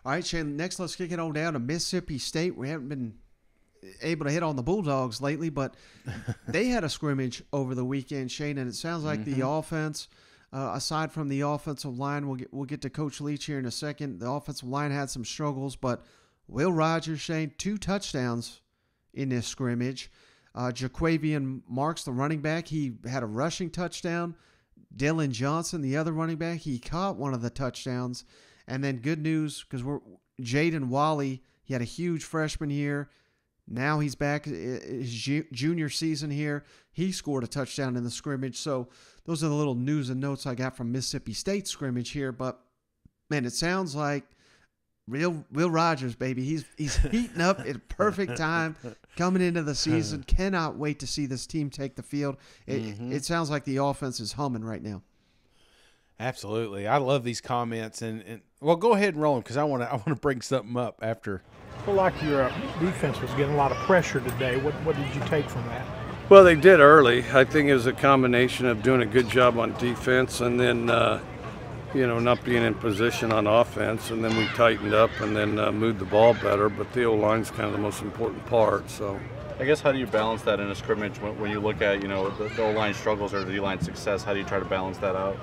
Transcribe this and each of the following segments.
All right, Shane, next let's kick it on down to Mississippi State. We haven't been able to hit on the Bulldogs lately, but they had a scrimmage over the weekend, Shane, and it sounds like the offense, aside from the offensive line, we'll get to Coach Leach here in a second. The offensive line had some struggles, but Will Rogers, Shane, 2 touchdowns in this scrimmage. Jaquavian Marks, the running back, he had a rushing touchdown. Dylan Johnson, the other running back, he caught one of the touchdowns. And then good news, because Jaden Wally, he had a huge freshman year. Now he's back his junior season here. He scored a touchdown in the scrimmage. So those are the little news and notes I got from Mississippi State scrimmage here. But, man, it sounds like Will Rogers, baby. He's heating up at a perfect time coming into the season. Cannot wait to see this team take the field. It sounds like the offense is humming right now. Absolutely. I love these comments. And well, go ahead and roll them because I want to bring something up after. I feel like your defense was getting a lot of pressure today. What did you take from that? Well, they did early. I think it was a combination of doing a good job on defense and then, not being in position on offense. And then we tightened up and then moved the ball better. But the O-line's kind of the most important part. So, I guess how do you balance that in a scrimmage when you look at, the O-line struggles or the D-line success? How do you try to balance that out?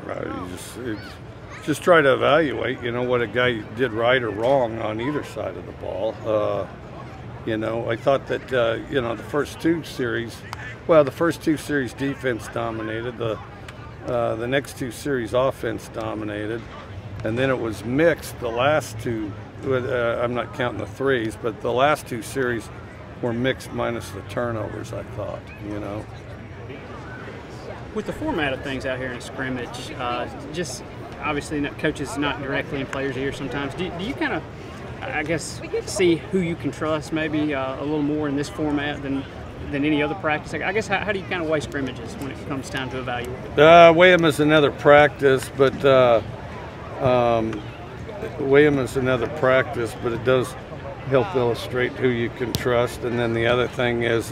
Right, you just try to evaluate, what a guy did right or wrong on either side of the ball. I thought that, the first two series defense dominated. The next 2 series offense dominated. And then it was mixed. The last 2, I'm not counting the 3s, but the last 2 series were mixed minus the turnovers, I thought, With the format of things out here in scrimmage, just obviously coaches not directly in players' ears sometimes. Do you kind of, I guess, see who you can trust maybe a little more in this format than any other practice? I guess how do you kind of weigh scrimmages when it comes time to evaluate? Weigh them as another practice, but it does help illustrate who you can trust. And then the other thing is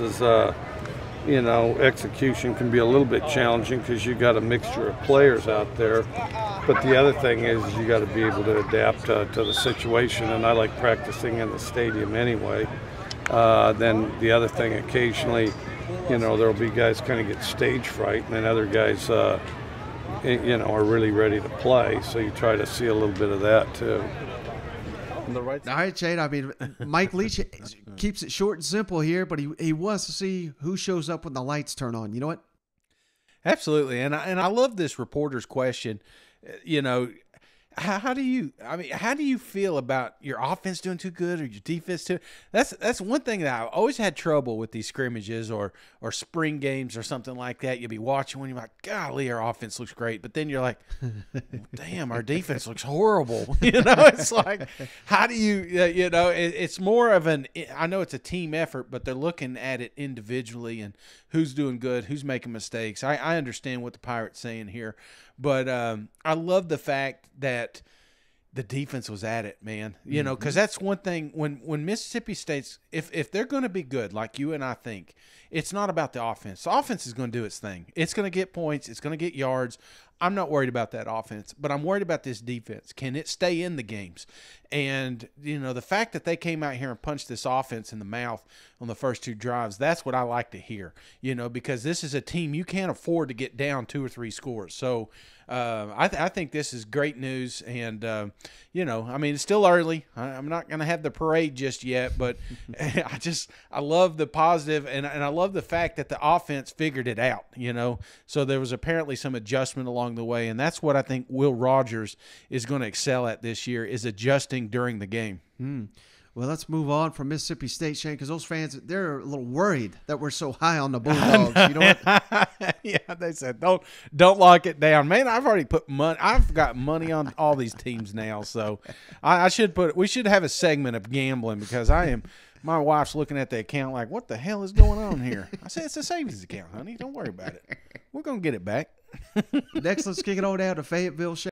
execution can be a little bit challenging because you got a mixture of players out there. But the other thing is you got to be able to adapt to the situation, and I like practicing in the stadium anyway. Then the other thing, occasionally, there'll be guys kind of get stage fright, and then other guys, are really ready to play. So you try to see a little bit of that too. All right, Shane. I mean, Mike Leach keeps it short and simple here, but he wants to see who shows up when the lights turn on. You know what? Absolutely, and I love this reporter's question. How do you feel about your offense doing too good or your defense too? That's one thing that I've always had trouble with these scrimmages or spring games or something like that. You'll be watching when you're like, golly, our offense looks great, but then you're like, damn, our defense looks horrible. It's like, how do you, it's more of I know it's a team effort, but they're looking at it individually and who's doing good, who's making mistakes. I understand what the Pirates saying here. But I love the fact that the defense was at it, man. Because that's one thing when Mississippi State's if they're going to be good, like you and I think, it's not about the offense. The offense is going to do its thing. It's going to get points. It's going to get yards. I'm not worried about that offense, but I'm worried about this defense. Can it stay in the games? And, the fact that they came out here and punched this offense in the mouth on the first 2 drives, that's what I like to hear, because this is a team you can't afford to get down 2 or 3 scores. So I think this is great news. And, it's still early. I'm not going to have the parade just yet, but I love the positive, and I love the fact that the offense figured it out, So there was apparently some adjustment along the way, and that's what I think Will Rogers is going to excel at this year, is adjusting during the game. Well, let's move on from Mississippi State, Shane, because those fans, they're a little worried that we're so high on the Bulldogs. You know what? Yeah, they said, don't lock it down. Man, I've already put money. I've got money on all these teams now, so we should have a segment of gambling because my wife's looking at the account like, what the hell is going on here? I said, it's a savings account, honey. Don't worry about it. We're going to get it back. Next, let's kick it on down to Fayetteville, Shane.